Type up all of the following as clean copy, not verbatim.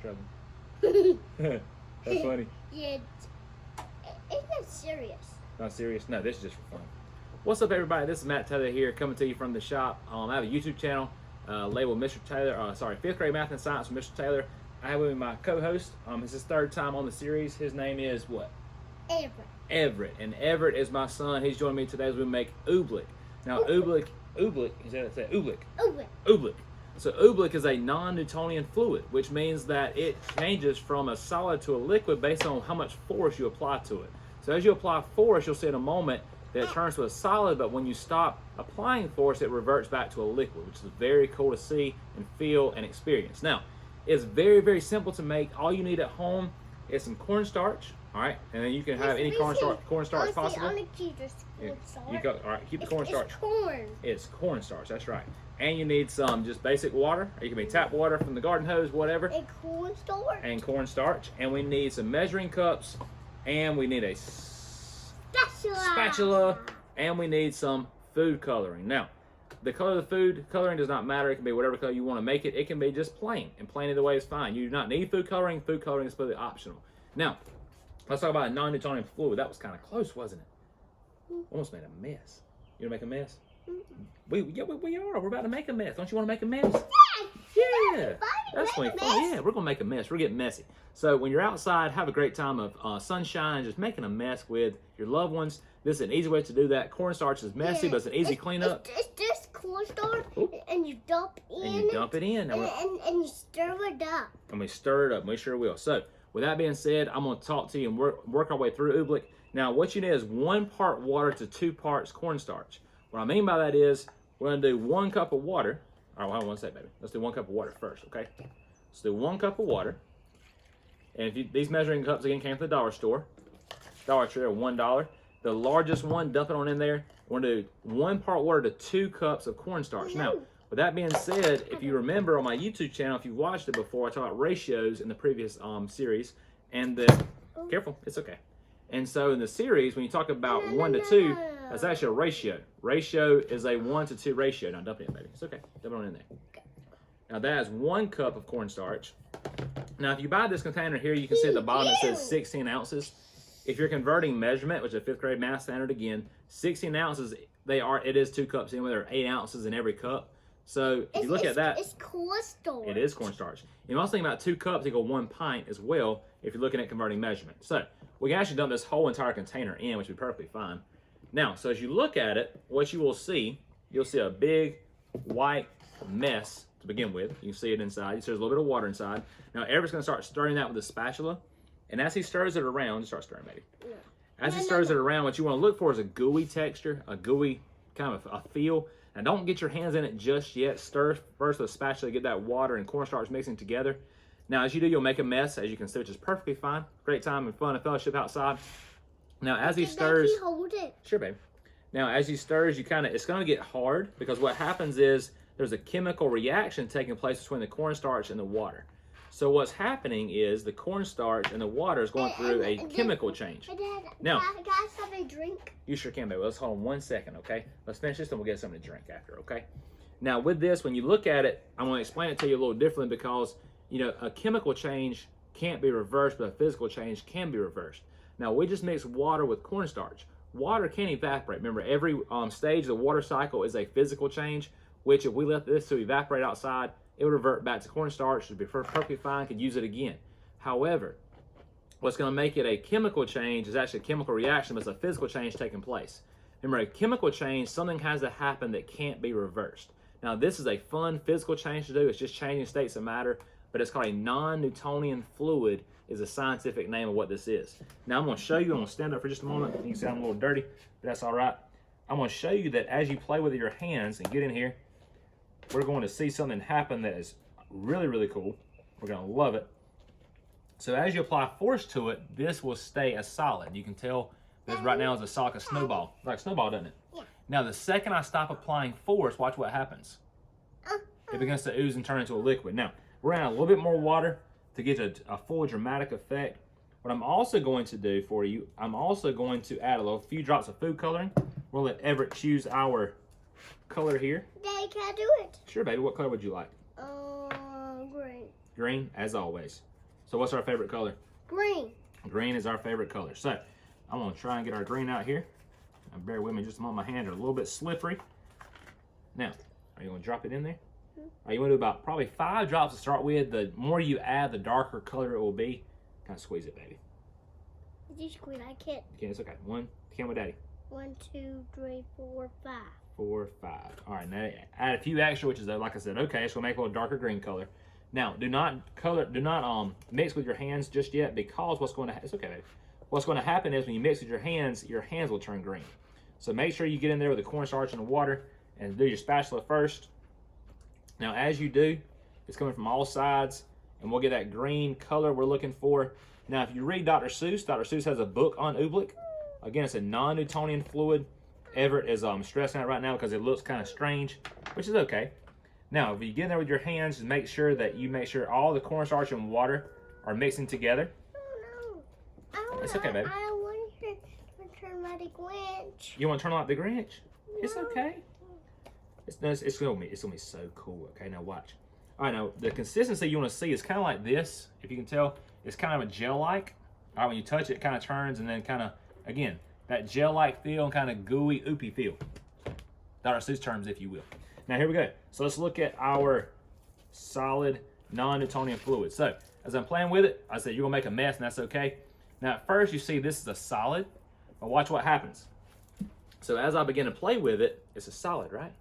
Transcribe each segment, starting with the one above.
That's funny. Yeah, it's not serious. Not serious? No, this is just for fun. What's up, everybody? This is Matt Taylor here, coming to you from the shop. I have a YouTube channel labeled Mr. Taylor. Fifth grade math and science with Mr. Taylor. I have with me my co-host. It's his third time on the series. His name is what? Everett. Everett, and Everett is my son. He's joining me today as we make Oobleck. Now, Oobleck, is that it? Oobleck. Oobleck. So Oobleck is a non-Newtonian fluid, which means that it changes from a solid to a liquid based on how much force you apply to it. So as you apply force, you'll see in a moment that it turns to a solid, but when you stop applying force, it reverts back to a liquid, which is very cool to see and feel and experience. Now, it's very, very simple to make. All you need at home is some cornstarch, all right? And then you can have any cornstarch possible. All right, keep the cornstarch. It's corn. It's cornstarch, that's right. And you need some just basic water, or you can be tap water from the garden hose, whatever. And cornstarch. And cornstarch. And we need some measuring cups, and we need a spatula, and we need some food coloring. Now, the color of the food coloring does not matter. It can be whatever color you want to make it. It can be just plain, and plain either way is fine. You do not need food coloring. Food coloring is completely optional. Now, let's talk about a non-Newtonian fluid. That was kind of close, wasn't it? Almost made a mess. You gonna make a mess? We are. We're about to make a mess. Don't you want to make a mess? Yeah. That's funny. Yeah, we're gonna make a mess. We're getting messy. So when you're outside, have a great time of sunshine, just making a mess with your loved ones. This is an easy way to do that. Cornstarch is messy, but it's an easy cleanup. It's just cornstarch, and you dump in. And you dump it in. And you stir it up. And we stir it up. We sure will. So with that being said, I'm gonna talk to you and work our way through Oobleck. Now, what you need is 1 part water to 2 parts cornstarch. What I mean by that is we're going to do 1 cup of water. All right, hold on one second, baby. Let's do 1 cup of water first, okay? Let's do 1 cup of water. And these measuring cups, again, came from the dollar store. Dollar Tree are $1. The largest one, dump it on in there. We're going to do 1 part water to 2 cups of cornstarch. Now, with that being said, if you remember on my YouTube channel, if you've watched it before, I talked about ratios in the previous series. And careful, it's okay. And so in the series, when you talk about 1 to 2, that's actually a ratio. Ratio is a 1 to 2 ratio. Now dump it in, baby. It's okay. Dump it on in there. Now that is 1 cup of cornstarch. Now if you buy this container here, you can see at the bottom it says 16 ounces. If you're converting measurement, which is a 5th grade math standard again, 16 ounces, it is 2 cups anyway. There are 8 ounces in every cup. So if you look at that, it's cornstarch. It is cornstarch. You also think about 2 cups equal 1 pint as well if you're looking at converting measurement. So we can actually dump this whole entire container in, which would be perfectly fine. Now, so as you look at it, what you will see, you'll see a big white mess to begin with. You can see it inside. You see there's a little bit of water inside. Now, Everett's going to start stirring that with a spatula. And as he stirs it around, just start stirring, baby. As he stirs it around, what you want to look for is a gooey texture, a gooey kind of a feel. Now, don't get your hands in it just yet. Stir first with a spatula to get that water and cornstarch mixing together. Now, as you do, you'll make a mess, as you can see, which is perfectly fine. Great time and fun and fellowship outside. Now, as he stirs... Can hold it? Sure, babe. Now, as he stirs, it's going to get hard, because what happens is there's a chemical reaction taking place between the cornstarch and the water. So what's happening is the cornstarch and the water is going through a chemical change. Now, can I have a drink? You sure can, baby. Let's hold on 1 second, okay? Let's finish this, and we'll get something to drink after, okay? Now, with this, when you look at it, I'm going to explain it to you a little differently, because a chemical change can't be reversed, but a physical change can be reversed. Now, we just mix water with cornstarch. Water can evaporate. Remember, every stage of the water cycle is a physical change, which if we let this to evaporate outside, it would revert back to cornstarch. It would be perfectly fine, could use it again. However, what's going to make it a chemical change is actually a chemical reaction, but it's a physical change taking place. Remember, a chemical change, something has to happen that can't be reversed. Now, this is a fun physical change to do. It's just changing states of matter, but it's called a non-Newtonian fluid is a scientific name of what this is. Now, I'm going to show you. I'm going to stand up for just a moment. You can see I'm a little dirty, but that's all right. I'm going to show you that as you play with your hands and get in here, we're going to see something happen that is really, really cool. We're going to love it. So as you apply force to it, this will stay a solid. You can tell this right now is a solid, a snowball. It's like a snowball, doesn't it? Yeah. Now, the second I stop applying force, watch what happens. It begins to ooze and turn into a liquid. Now, we're going to add a little bit more water to get a full dramatic effect. What I'm also going to do for you, I'm also going to add a few drops of food coloring. We'll let Everett choose our color here. Daddy, can I do it? Sure, baby. What color would you like? Green. Green, as always. So what's our favorite color? Green. Green is our favorite color. So I'm gonna try and get our green out here. Now, bear with me just a moment. My hands are a little bit slippery. Now, are you gonna drop it in there? You want to do about probably 5 drops to start with. The more you add, the darker color it will be. Kind of squeeze it, baby. Did you squeeze? I can't. Okay, it's okay. Count with Daddy. 1, 2, 3, 4, 5. 4, 5. All right, now add a few extra, which is like I said, okay, it's gonna make a little darker green color. Now, do not mix with your hands just yet, because what's going to it's okay, baby. What's going to happen is when you mix with your hands will turn green. So make sure you get in there with the cornstarch and the water, and do your spatula first. Now, as you do, it's coming from all sides, and we'll get that green color we're looking for. Now, if you read Dr. Seuss has a book on Oobleck. Again, it's a non-Newtonian fluid. Everett is stressing out right now because it looks kind of strange, which is okay. Now, if you get in there with your hands, just make sure all the cornstarch and water are mixing together. Oh, no. It's okay, baby. I want to turn like the Grinch. You want to turn like the Grinch? No. It's okay. It's gonna be so cool. Okay, now watch. All right, now the consistency you want to see is kind of like this. If you can tell, it's kind of a gel-like. All right, when you touch it, it kind of turns, and then kind of, again, that gel-like feel and kind of gooey, oopy feel. Dr. Seuss terms, if you will. Now here we go. So let's look at our solid non-Newtonian fluid. So as I'm playing with it, I said you're gonna make a mess, and that's okay. Now at first you see this is a solid, but watch what happens. So as I begin to play with it, it's a solid, right?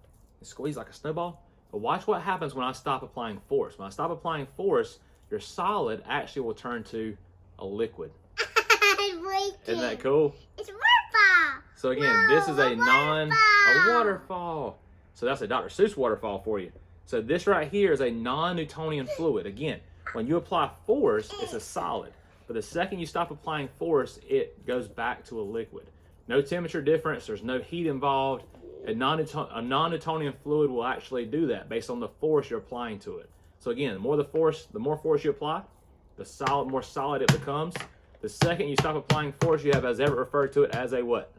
It's squeezed like a snowball. But watch what happens when I stop applying force. When I stop applying force, your solid actually will turn to a liquid. Isn't that cool? It's a waterfall. So again, this is a waterfall. So that's a Dr. Seuss waterfall for you. So this right here is a non-Newtonian fluid. Again, when you apply force, it's a solid. But the second you stop applying force, it goes back to a liquid. No temperature difference. There's no heat involved. A non-Newtonian fluid will actually do that based on the force you're applying to it. So again, the more force you apply, the more solid it becomes. The second you stop applying force, you have, as Everett referred to it, as a what?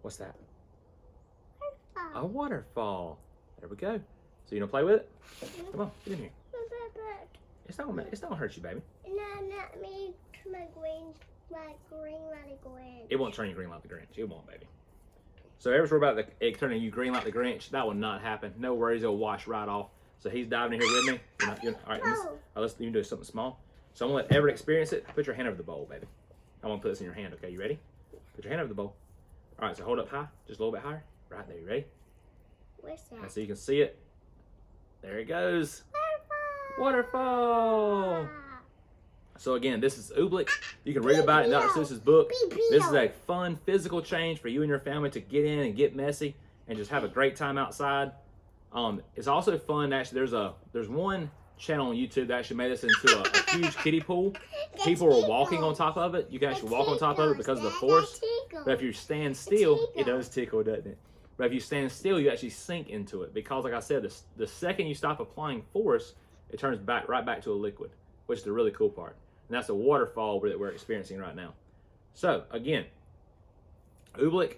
What's that? A waterfall. There we go. So you gonna play with it? Come on, get in here. It's not gonna hurt you, baby. No, not me. My green like the Grinch. It won't turn you green like the Grinch. It won't, baby. So Everett's worried about it turning you green like the Grinch. That will not happen. No worries, it'll wash right off. So he's diving in here with me. All right, let's you do something small. So I'm gonna let Everett experience it. Put your hand over the bowl, baby. I want to put this in your hand. Okay, you ready? Put your hand over the bowl. All right, so hold up high, just a little bit higher. Right there, you ready? What's that? And so you can see it. There it goes. Waterfall. So again, this is Oobleck. You can read about it in Dr. Seuss's book. This is a fun physical change for you and your family to get in and get messy and just have a great time outside. It's also fun. Actually, there's one channel on YouTube that actually made this into a huge kiddie pool. People were walking on top of it. You can actually walk on top of it because of the force. But if you stand still, it does tickle, doesn't it? But if you stand still, you actually sink into it because, like I said, the second you stop applying force, it turns right back to a liquid, which is the really cool part. And that's a waterfall that we're experiencing right now. So again, Oobleck,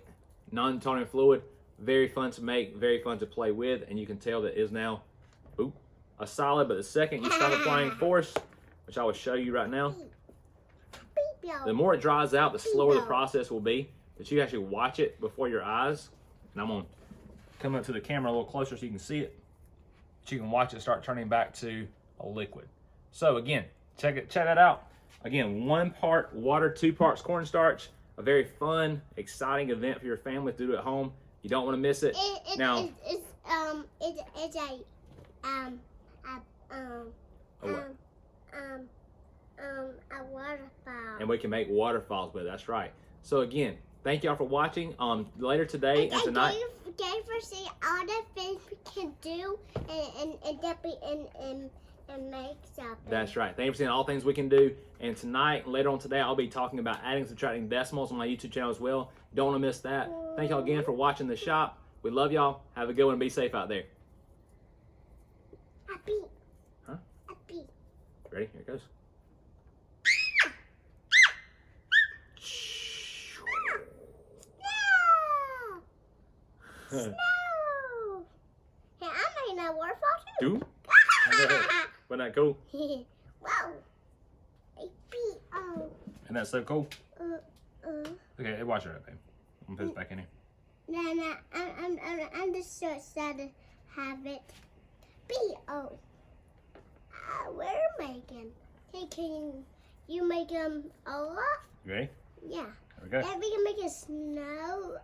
non-Newtonian fluid, very fun to make, very fun to play with, and you can tell that it is now a solid. But the second you start applying force, which I will show you right now, the more it dries out, the slower the process will be. But you actually watch it before your eyes. And I'm gonna come up to the camera a little closer so you can see it. But you can watch it start turning back to a liquid. So again, check that out. Again, 1 part water, 2 parts cornstarch. A very fun, exciting event for your family to do at home. You don't want to miss it. It's a waterfall. And we can make waterfalls with it. That's right. So again, thank y'all for watching. Later today and tonight. Thank you for seeing all the things we can do and make something. That's right. Thank you for seeing all things we can do. And tonight and later on today, I'll be talking about adding and subtracting decimals on my YouTube channel as well. Don't want to miss that. Thank y'all again for watching the shop. We love y'all. Have a good one. Be safe out there. Happy. Huh? Happy. Ready? Here it goes. Snow. Hey, I'm making a waterfall too. Wasn't that cool? Whoa. Isn't that so cool? Uh. Okay, wash it up, babe. I'm gonna put this back in here. No, I'm just so excited to have it. B.O. We're making. Hey, can you make Olaf? You ready? Yeah. There we go. If we can make it snow,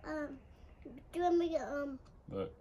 do I make it Look.